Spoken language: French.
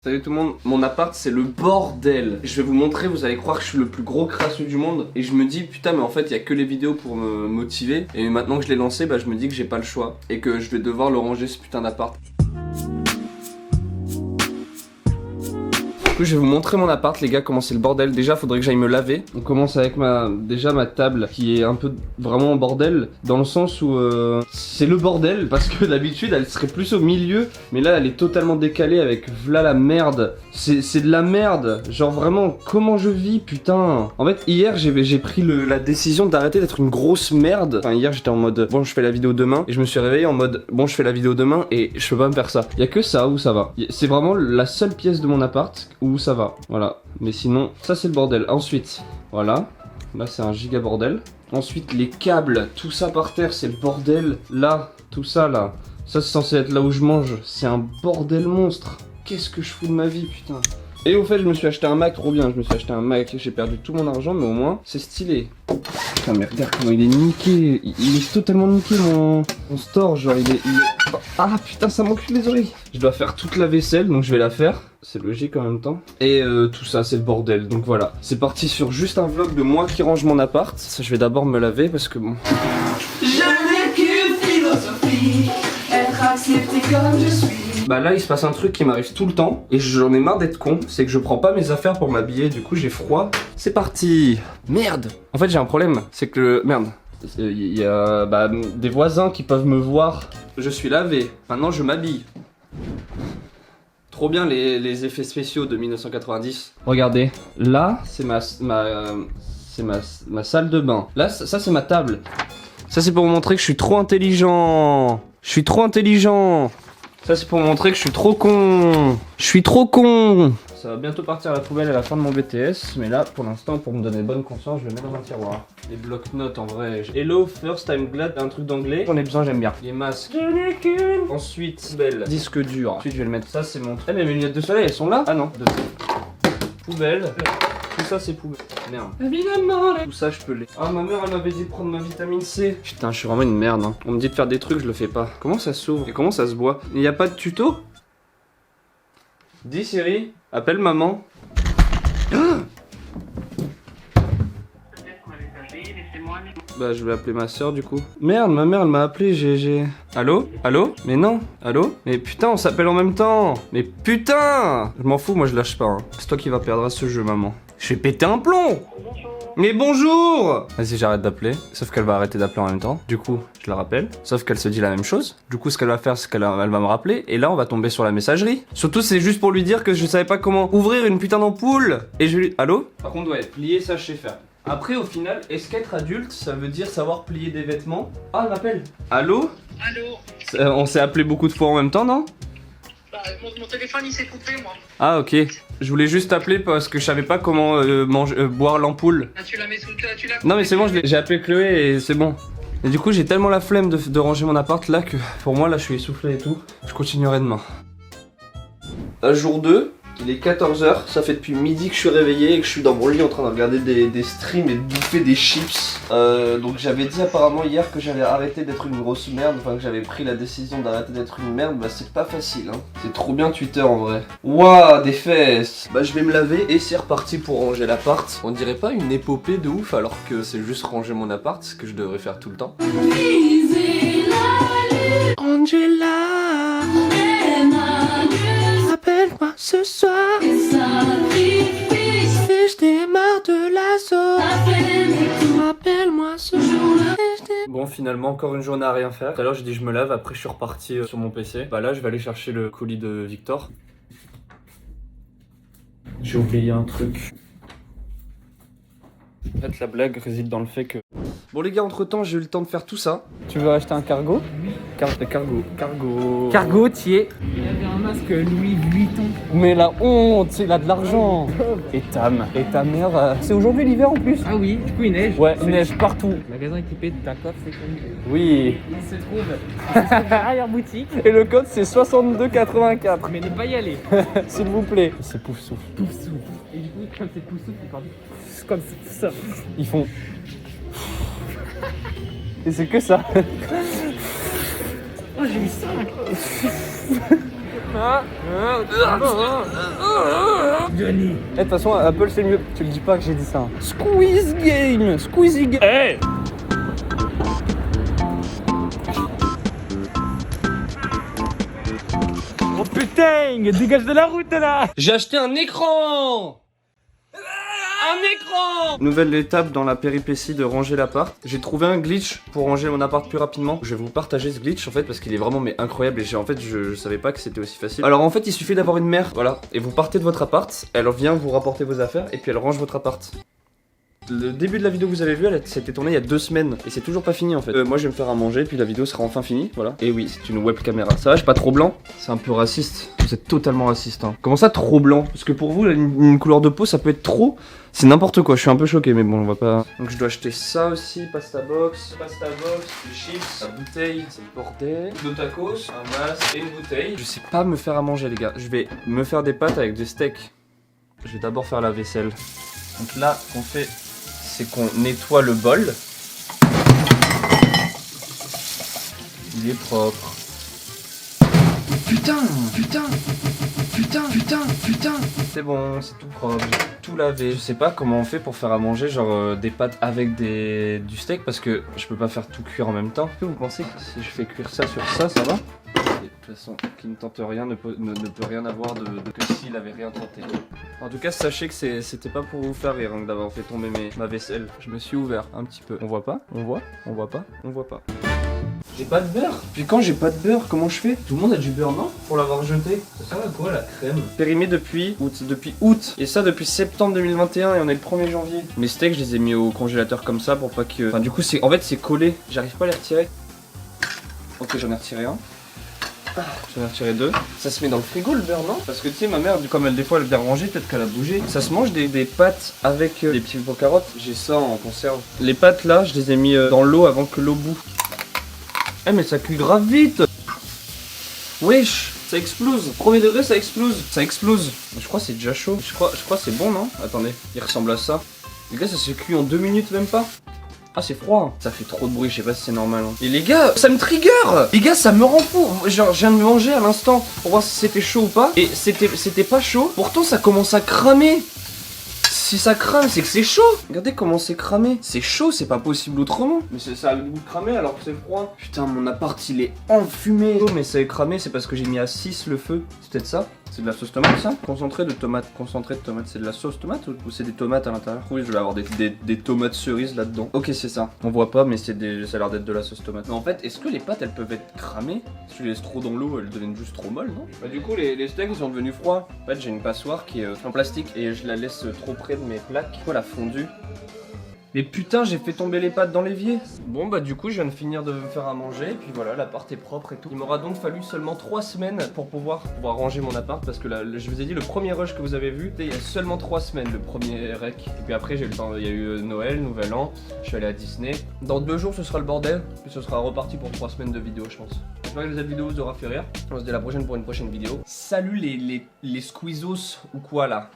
Salut tout le monde, mon appart c'est le bordel. Je vais vous montrer, vous allez croire que je suis le plus gros crasseux du monde. Et je me dis putain mais en fait il y a que les vidéos pour me motiver. Et maintenant que je l'ai lancé, bah je me dis que j'ai pas le choix. Et que je vais devoir le ranger ce putain d'appart. Du coup je vais vous montrer mon appart les gars, comment c'est le bordel. Déjà faudrait que j'aille me laver. On commence avec ma table qui est un peu vraiment en bordel. Dans le sens où c'est le bordel. Parce que d'habitude elle serait plus au milieu. Mais là elle est totalement décalée avec v'là la merde. C'est de la merde. Genre vraiment comment je vis putain. En fait hier j'ai pris la décision d'arrêter d'être une grosse merde. Enfin hier j'étais en mode bon je fais la vidéo demain. Et je me suis réveillé en mode bon je fais la vidéo demain. Et je peux pas me faire ça. Il y a que ça où ça va. C'est vraiment la seule pièce de mon appart où ça va, voilà. Mais sinon, ça c'est le bordel. Ensuite, voilà, là c'est un giga bordel. Ensuite, les câbles, tout ça par terre, c'est le bordel. Là, tout ça là, ça c'est censé être là où je mange. C'est un bordel monstre. Qu'est-ce que je fous de ma vie, putain. Et au fait, je me suis acheté un Mac, trop bien. Je me suis acheté un Mac, j'ai perdu tout mon argent, mais au moins, c'est stylé. Putain, mais regarde comment il est niqué. Il est totalement niqué, mon store. Genre, il est... Ah putain, ça m'encule les oreilles. Je dois faire toute la vaisselle, donc je vais la faire. C'est logique en même temps. Et tout ça, c'est le bordel. Donc voilà, c'est parti sur juste un vlog de moi qui range mon appart. Ça, je vais d'abord me laver parce que bon... Je n'ai qu'une philosophie, être accepté comme je suis. Bah là il se passe un truc qui m'arrive tout le temps et j'en ai marre d'être con, c'est que je prends pas mes affaires pour m'habiller, du coup j'ai froid. C'est parti. Merde. En fait j'ai un problème, c'est que merde, il y a des voisins qui peuvent me voir. Je suis lavé, maintenant je m'habille. Trop bien les effets spéciaux de 1990. Regardez, là c'est ma salle de bain. Là ça c'est ma table. Ça c'est pour vous montrer que je suis trop intelligent. Je suis trop intelligent. Ça c'est pour montrer que je suis trop con. Je suis trop con. Ça va bientôt partir à la poubelle à la fin de mon BTS. Mais là pour l'instant pour me donner bonne conscience je le mets dans un tiroir. Les blocs-notes en vrai. Hello first I'm glad, un truc d'anglais. J'en ai besoin, j'aime bien. Les masques. Je n'ai qu'une. Ensuite poubelle. Disque dur. Ensuite je vais le mettre. Ça c'est mon... Eh mais mes lunettes de soleil elles sont là. Ah non. Poubelle. Tout ça c'est poubelle. Merde. Évidemment. Tout ça je peux les... Ah ma mère elle m'avait dit de prendre ma vitamine C. Putain je suis vraiment une merde hein. On me dit de faire des trucs je le fais pas. Comment ça s'ouvre et comment ça se boit? Il n'y a pas de tuto? Dis Siri, appelle maman. Bah je vais appeler ma soeur du coup. Merde ma mère elle m'a appelé j'ai... Allô? Allô? Mais non? Allô? Mais putain on s'appelle en même temps. Mais putain! Je m'en fous moi je lâche pas hein. C'est toi qui vas perdre à ce jeu maman. Je vais péter un plomb. Mais bonjour! Vas-y j'arrête d'appeler, sauf qu'elle va arrêter d'appeler en même temps. Du coup, je la rappelle, sauf qu'elle se dit la même chose. Du coup, ce qu'elle va faire, c'est qu'elle va me rappeler. Et là, on va tomber sur la messagerie. Surtout, c'est juste pour lui dire que je savais pas comment ouvrir une putain d'ampoule. Et je lui... Allô? Par contre, ouais, plier, ça je sais faire. Après, au final, est-ce qu'être adulte, ça veut dire savoir plier des vêtements? Ah, elle m'appelle. Allô? Allô? On s'est appelé beaucoup de fois en même temps, non? Bah, mon téléphone il s'est coupé moi. Ah ok, je voulais juste t'appeler parce que je savais pas comment boire l'ampoule. Ah tu la mets sous le... Tu l'as... Non mais c'est bon, j'ai appelé Chloé et c'est bon. Et du coup j'ai tellement la flemme de ranger mon appart là que pour moi là je suis essoufflé et tout. Je continuerai demain. Jour 2, il est 14h, ça fait depuis midi que je suis réveillé et que je suis dans mon lit en train de regarder des streams et de bouffer des chips. Donc j'avais dit apparemment hier que j'allais arrêter d'être une grosse merde, enfin que j'avais pris la décision d'arrêter d'être une merde, bah c'est pas facile hein. C'est trop bien Twitter en vrai. Waouh, des fesses. Bah je vais me laver et c'est reparti pour ranger l'appart. On dirait pas une épopée de ouf alors que c'est juste ranger mon appart, ce que je devrais faire tout le temps. Angela, appelle-moi ce soir. Je démarre de la zone. Appelle-moi ce jour. Bon finalement encore une journée à rien faire. Tout à l'heure j'ai dit je me lave, après je suis reparti sur mon PC. Bah là je vais aller chercher le colis de Victor. J'ai oublié un truc. En fait la blague réside dans le fait que... Bon les gars, entre temps j'ai eu le temps de faire tout ça. Tu veux acheter un cargo? Oui. Cargotier. Il avait un masque Louis Vuitton. Mais la honte, il a de l'argent. Et ta mère, c'est aujourd'hui l'hiver en plus. Ah oui, du coup il neige. Ouais, il neige partout. Magasin équipé de ta coiffe sécurisée. Oui. Il se trouve arrière boutique. Et le code c'est 6284. Mais ne pas y aller. S'il vous plaît. C'est pouf souffle. Pouf souffle. Et du coup, comme c'est pouf souffle, ils parlent comme ça. Ils font... Et c'est que ça. Oh j'ai eu 5. Johnny. Eh, de toute façon, Apple c'est mieux. Tu le dis pas que j'ai dit ça. Squeeze game, squeezy game. Hey. Oh putain, dégage de la route là. J'ai acheté un écran. Un écran. Nouvelle étape dans la péripétie de ranger l'appart. J'ai trouvé un glitch pour ranger mon appart plus rapidement. Je vais vous partager ce glitch en fait parce qu'il est vraiment mais incroyable et je savais pas que c'était aussi facile. Alors en fait il suffit d'avoir une mère, voilà, et vous partez de votre appart, elle vient vous rapporter vos affaires et puis elle range votre appart. Le début de la vidéo que vous avez vu, elle s'était tournée il y a 2 semaines et c'est toujours pas fini en fait. Moi je vais me faire à manger puis la vidéo sera enfin finie, voilà. Et oui, c'est une web caméra. Ça va, je suis pas trop blanc? C'est un peu raciste. Vous êtes totalement raciste hein. Comment ça trop blanc? Parce que pour vous, une couleur de peau ça peut être trop. C'est n'importe quoi, je suis un peu choqué mais bon on va pas... Donc je dois acheter ça aussi, pasta box, des chips, la bouteille, c'est le bordel, 2 tacos, un masque et une bouteille. Je sais pas me faire à manger les gars, je vais me faire des pâtes avec des steaks. Je vais d'abord faire la vaisselle. Donc là, ce qu'on fait, c'est qu'on nettoie le bol. Il est propre. Putain. C'est bon, c'est tout propre, j'ai tout lavé. Je sais pas comment on fait pour faire à manger, genre des pâtes avec du steak, parce que je peux pas faire tout cuire en même temps. Est-ce que vous pensez que si je fais cuire ça sur ça, ça va? Et de toute façon, qui ne tente rien ne peut rien avoir de que s'il avait rien tenté. En tout cas, sachez que c'était pas pour vous faire rire hein, d'avoir fait tomber ma vaisselle. Je me suis ouvert un petit peu. On voit pas? On voit? On voit pas? On voit pas. J'ai pas de beurre. Puis quand j'ai pas de beurre, comment je fais? Tout le monde a du beurre, non? Pour l'avoir jeté. Ça sert à quoi la crème? Périmé depuis août. Et ça depuis septembre 2021 et on est le 1er janvier. Mes steaks, je les ai mis au congélateur comme ça pour pas que... Enfin du coup, en fait c'est collé. J'arrive pas à les retirer. Ok, j'en ai retiré un. J'en ai retiré 2. Ça se met dans le frigo le beurre, non? Parce que tu sais, ma mère, comme des fois elle vient ranger, peut-être qu'elle a bougé. Ça se mange des pâtes avec des petits pots carottes. J'ai ça en conserve. Les pâtes là, je les ai mis dans l'eau avant que l'eau boue. Eh mais ça cuit grave vite. Wesh, ça explose. Premier degré, ça explose. Ça explose. Je crois que c'est déjà chaud. Je crois que c'est bon, non? Attendez, il ressemble à ça. Les gars, ça s'est cuit en 2 minutes même pas. Ah c'est froid, ça fait trop de bruit, je sais pas si c'est normal hein. Et les gars, ça me trigger. Les gars, ça me rend fou. Genre, je viens de manger à l'instant pour voir si c'était chaud ou pas. Et c'était pas chaud, pourtant ça commence à cramer. Si ça crame, c'est que c'est chaud. Regardez comment c'est cramé. C'est chaud, c'est pas possible autrement. Mais ça a le goût de cramer alors que c'est froid. Putain, mon appart il est enfumé. Oh, mais ça est cramé, c'est parce que j'ai mis à 6 le feu. C'est peut-être ça? C'est de la sauce tomate ça? Concentré de tomate, c'est de la sauce tomate ou c'est des tomates à l'intérieur? Oui, je vais avoir des tomates cerises là-dedans. Ok, c'est ça. On voit pas, mais ça a l'air d'être de la sauce tomate. Mais en fait, est-ce que les pâtes elles peuvent être cramées? Si tu les laisses trop dans l'eau, elles deviennent juste trop molles, non? Bah, du coup, les steaks ils sont devenus froids. En fait, j'ai une passoire qui est en plastique et je la laisse trop près de mes plaques. Pourquoi la fondue? Mais putain, j'ai fait tomber les pâtes dans l'évier. Bon bah du coup je viens de finir de me faire à manger et puis voilà, l'appart est propre et tout. Il m'aura donc fallu seulement 3 semaines pour pouvoir ranger mon appart parce que là, je vous ai dit le premier rush que vous avez vu, il y a seulement 3 semaines le premier rec. Et puis après j'ai eu le temps, il y a eu Noël, Nouvel An, je suis allé à Disney. Dans 2 jours ce sera le bordel, puis ce sera reparti pour 3 semaines de vidéos je pense. J'espère que cette vidéo vous aura fait rire. On se dit à la prochaine pour une prochaine vidéo. Salut les squeezos ou quoi là.